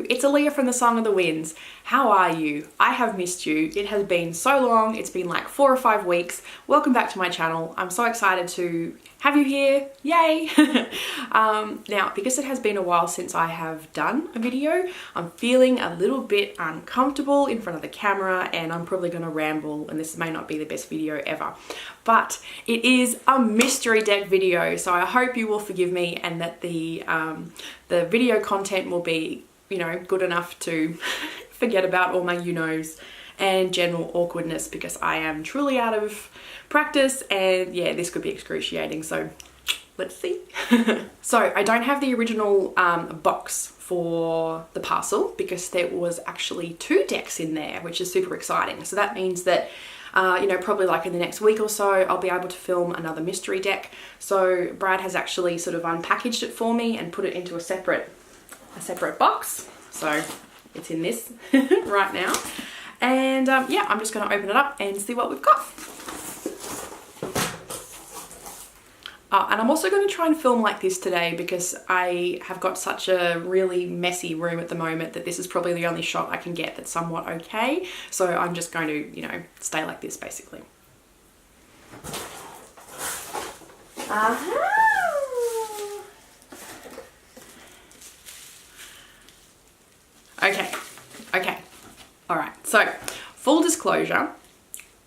it's Aaliyah from the Song of the Winds. How are you? I have missed you. It has been so long. It's been like 4 or 5 weeks. Welcome back to my channel. I'm so excited to have you here. Yay! Now, because it has been a while since I have done a video, I'm feeling a little bit uncomfortable in front of the camera and I'm probably going to ramble, and this may not be the best video ever. But it is a mystery deck video, so I hope you will forgive me and that the video content will be, you know, good enough to forget about all my you-knows and general awkwardness, because I am truly out of practice and yeah, this could be excruciating, so let's see. So I don't have the original box for the parcel because there was actually 2 decks in there, which is super exciting. So that means that you know, probably like in the next week or so, I'll be able to film another mystery deck. So Brad has actually sort of unpackaged it for me and put it into a separate box. So it's in this right now. And yeah, I'm just going to open it up and see what we've got. And I'm also going to try and film like this today because I have got such a really messy room at the moment that this is probably the only shot I can get that's somewhat okay. So I'm just going to, you know, stay like this basically. Okay. All right. So full disclosure,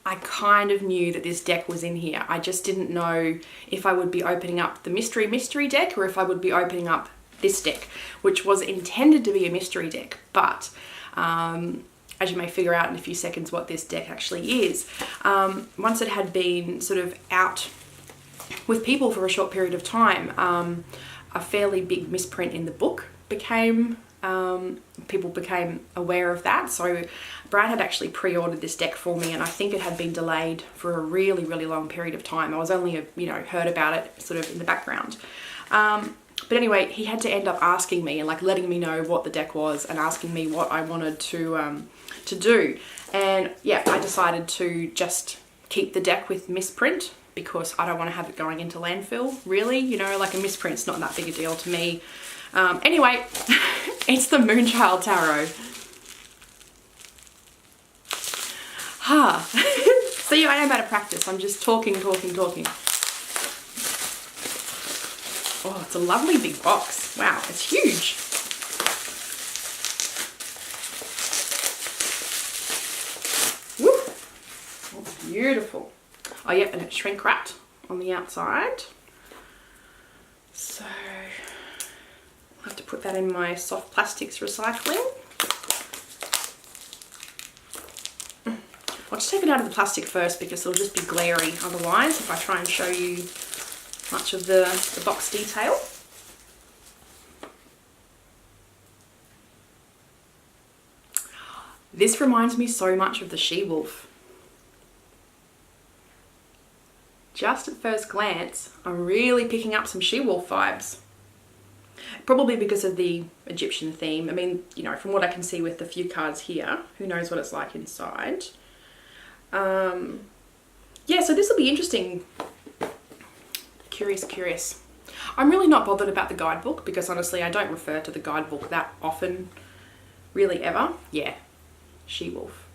I kind of knew that this deck was in here. I just didn't know if I would be opening up the mystery deck or if I would be opening up this deck, which was intended to be a mystery deck. But as you may figure out in a few seconds what this deck actually is, once it had been sort of out with people for a short period of time, a fairly big misprint in the book became people became aware of that. So Brad had actually pre-ordered this deck for me, and I think it had been delayed for a really, really long period of time. I was only, you know, heard about it sort of in the background. But anyway, he had to end up asking me and like letting me know what the deck was and asking me what I wanted to do. And yeah, I decided to just keep the deck with misprint because I don't want to have it going into landfill, really. You know, like a misprint's not that big a deal to me. Anyway, it's the Moonchild Tarot. See, I am out of practice. I'm just talking. Oh, it's a lovely big box. Wow, it's huge. Woo! Oh, beautiful. Oh yeah, and it's shrink wrapped on the outside. So I have to put that in my soft plastics recycling. I'll just take it out of the plastic first because it'll just be glary otherwise if I try and show you much of the box detail. This reminds me so much of the she-wolf. Just at first glance, I'm really picking up some she-wolf vibes. Probably because of the Egyptian theme. I mean, you know, from what I can see with the few cards here, who knows what it's like inside. Yeah, so this will be interesting. Curious. I'm really not bothered about the guidebook because honestly, I don't refer to the guidebook that often, really ever. Yeah, she-wolf.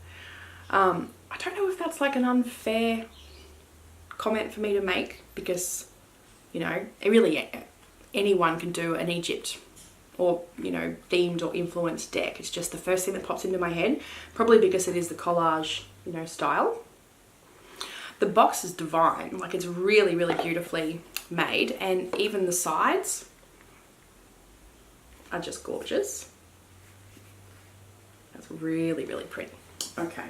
I don't know if that's like an unfair comment for me to make because, you know, it really, anyone can do an Egypt or, you know, themed or influenced deck. It's just the first thing that pops into my head, probably because it is the collage, you know, style. The box is divine, like it's really, really beautifully made, and even the sides are just gorgeous. That's really, really pretty. Okay.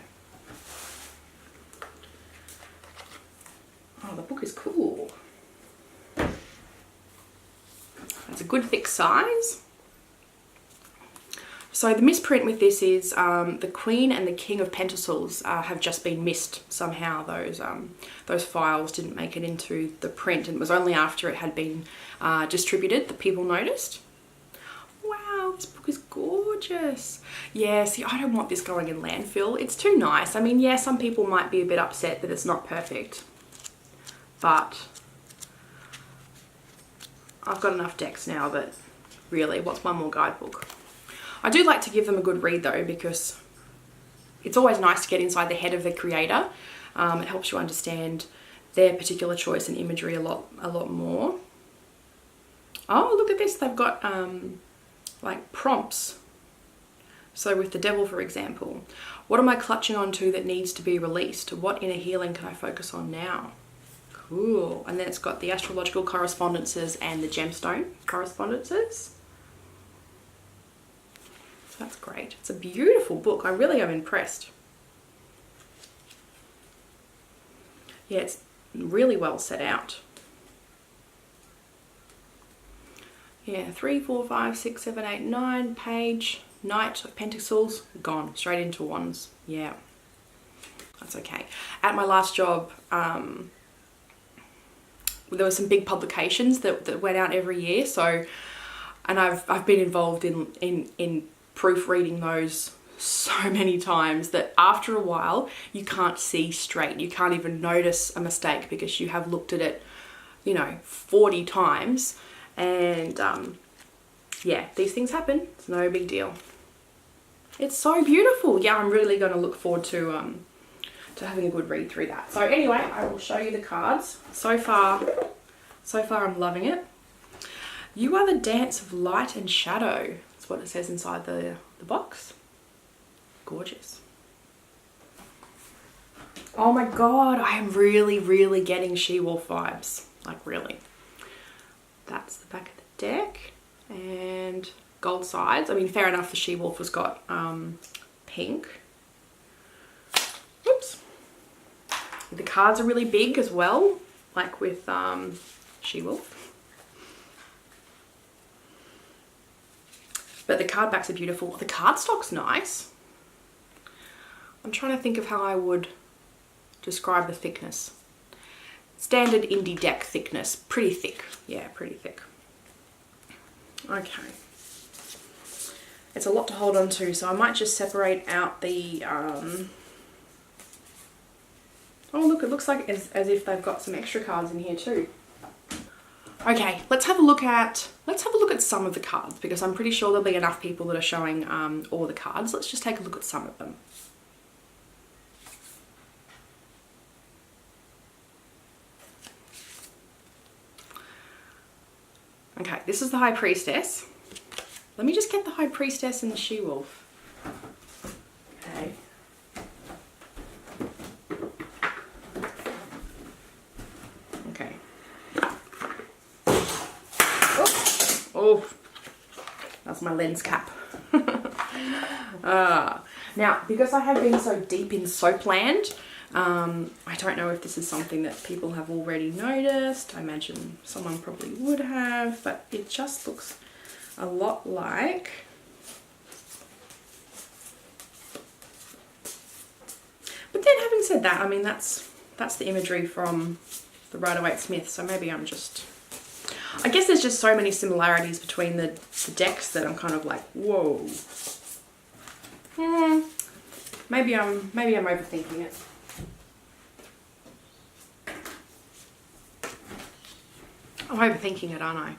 Oh, the book is cool. It's a good thick size. So the misprint with this is the Queen and the King of Pentacles have just been missed somehow. Those files didn't make it into the print, and it was only after it had been distributed that people noticed. Wow, this book is gorgeous. Yeah, see, I don't want this going in landfill. It's too nice. I mean, yeah, some people might be a bit upset that it's not perfect, but I've got enough decks now that really, what's one more guidebook? I do like to give them a good read though, because it's always nice to get inside the head of the creator. It helps you understand their particular choice and imagery a lot more. Oh, look at this. They've got like prompts. So with the devil, for example, what am I clutching onto that needs to be released? What inner healing can I focus on now? Cool. And then it's got the astrological correspondences and the gemstone correspondences. So that's great. It's a beautiful book. I really am impressed. Yeah, it's really well set out. Yeah, 3, 4, 5, 6, 7, 8, 9 page. Knight of Pentacles, gone. Straight into Wands. Yeah. That's okay. At my last job, there were some big publications that went out every year. So, and I've been involved in proofreading those so many times that after a while you can't see straight. You can't even notice a mistake because you have looked at it, you know, 40 times. And yeah, these things happen. It's no big deal. It's so beautiful. Yeah, I'm really going to look forward to having a good read through that. So anyway, I will show you the cards. So far I'm loving it. You are the dance of light and shadow. That's what it says inside the box. Gorgeous. Oh my god, I am really getting she-wolf vibes. Like really. That's the back of the deck. And gold sides. I mean, fair enough, the she-wolf has got pink. Whoops. The cards are really big as well, like with she-wolf. But the card backs are beautiful. The cardstock's nice. I'm trying to think of how I would describe the thickness. Standard indie deck thickness. Pretty thick. Yeah, pretty thick. Okay. It's a lot to hold on to, so I might just separate out the oh look, it looks like as if they've got some extra cards in here too. Okay, let's have a look at some of the cards, because I'm pretty sure there'll be enough people that are showing all the cards. Let's just take a look at some of them. Okay, this is the High Priestess. Let me just get the High Priestess and the she-wolf. Okay. Okay. Oh, that's my lens cap. Now, because I have been so deep in Soapland, I don't know if this is something that people have already noticed. I imagine someone probably would have, but it just looks a lot like but then having said that, I mean that's the imagery from the Rider-Waite-Smith, so maybe I guess there's just so many similarities between the decks that I'm kind of like, whoa. Maybe I'm overthinking it. I'm overthinking it, aren't I?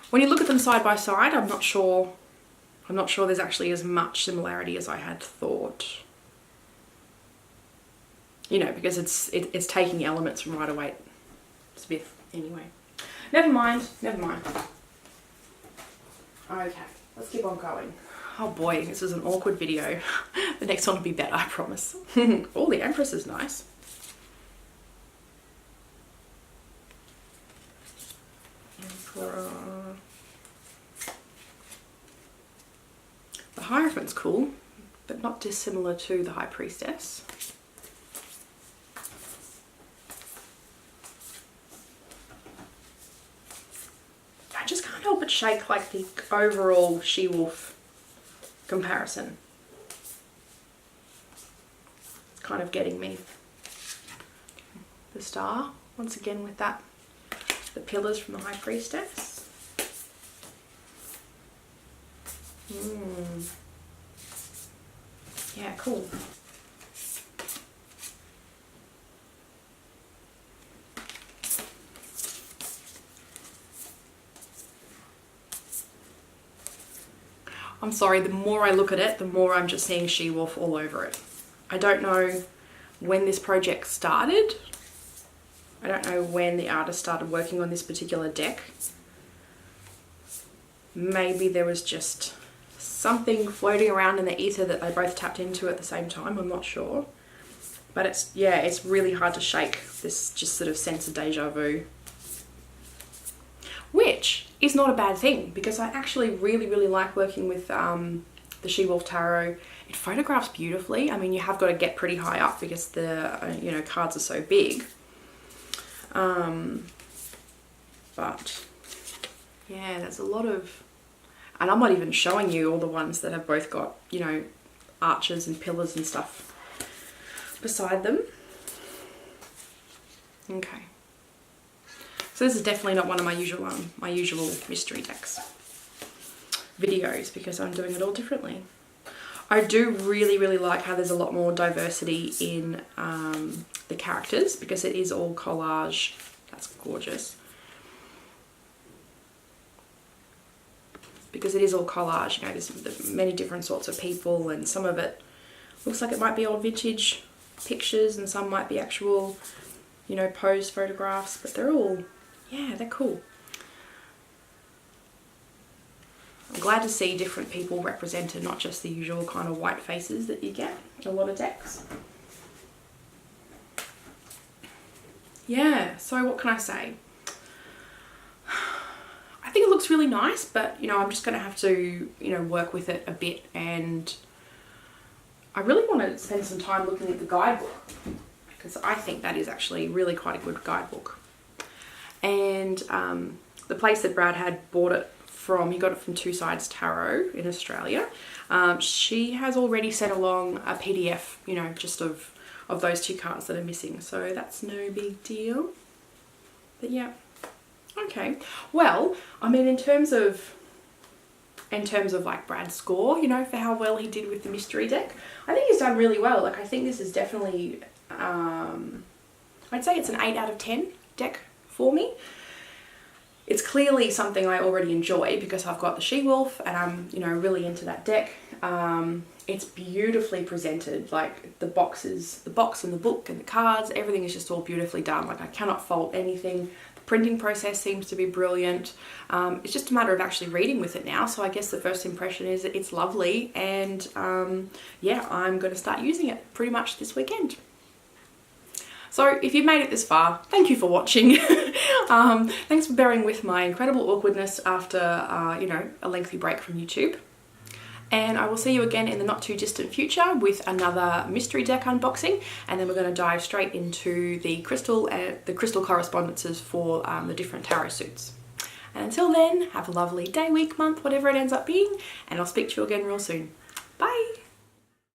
When you look at them side by side, I'm not sure there's actually as much similarity as I had thought. You know, because it's taking elements from Rider-Waite-Smith anyway. Never mind. Okay, let's keep on going. Oh boy, this is an awkward video. The next one will be better, I promise. Oh, the Empress is nice. Emperor. The Hierophant's cool, but not dissimilar to the High Priestess. I just can't help but shake like the overall she-wolf comparison. It's kind of getting me. The star, once again with that, the pillars from the High Priestess. Yeah, cool. I'm sorry, the more I look at it, the more I'm just seeing She-Wolf all over it. I don't know when this project started. I don't know when the artist started working on this particular deck. Maybe there was just something floating around in the ether that they both tapped into at the same time, I'm not sure. But it's, yeah, it's really hard to shake this just sort of sense of deja vu. Which is not a bad thing, because I actually really like working with the She-Wolf Tarot. It photographs beautifully. I mean, you have got to get pretty high up because the, you know, cards are so big. But yeah, there's a lot of, and I'm not even showing you all the ones that have both got, you know, arches and pillars and stuff beside them. Okay. So this is definitely not one of my usual mystery decks videos, because I'm doing it all differently. I do really like how there's a lot more diversity in the characters, because it is all collage. That's gorgeous. Because it is all collage, you know, there's many different sorts of people, and some of it looks like it might be old vintage pictures, and some might be actual, you know, posed photographs, but they're all, yeah, they're cool. I'm glad to see different people represented, not just the usual kind of white faces that you get in a lot of decks. Yeah, so what can I say? I think it looks really nice, but, you know, I'm just going to have to, you know, work with it a bit, and I really want to spend some time looking at the guidebook, because I think that is actually really quite a good guidebook. And the place that Brad had bought it from, he got it from Two Sides Tarot in Australia. She has already sent along a PDF, you know, just of those two cards that are missing, so that's no big deal. But yeah, okay. Well, I mean, in terms of like Brad's score, you know, for how well he did with the mystery deck, I think he's done really well. Like, I think this is definitely, I'd say it's an 8 out of 10 deck for me. It's clearly something I already enjoy because I've got the She-Wolf and I'm, you know, really into that deck. It's beautifully presented, like the box and the book and the cards, everything is just all beautifully done. Like, I cannot fault anything. The printing process seems to be brilliant. It's just a matter of actually reading with it now. So I guess the first impression is that it's lovely, and yeah, I'm going to start using it pretty much this weekend. So if you've made it this far, thank you for watching. Thanks for bearing with my incredible awkwardness after, you know, a lengthy break from YouTube. And I will see you again in the not too distant future with another mystery deck unboxing, and then we're going to dive straight into the crystal correspondences for the different tarot suits. And until then, have a lovely day, week, month, whatever it ends up being, and I'll speak to you again real soon. Bye!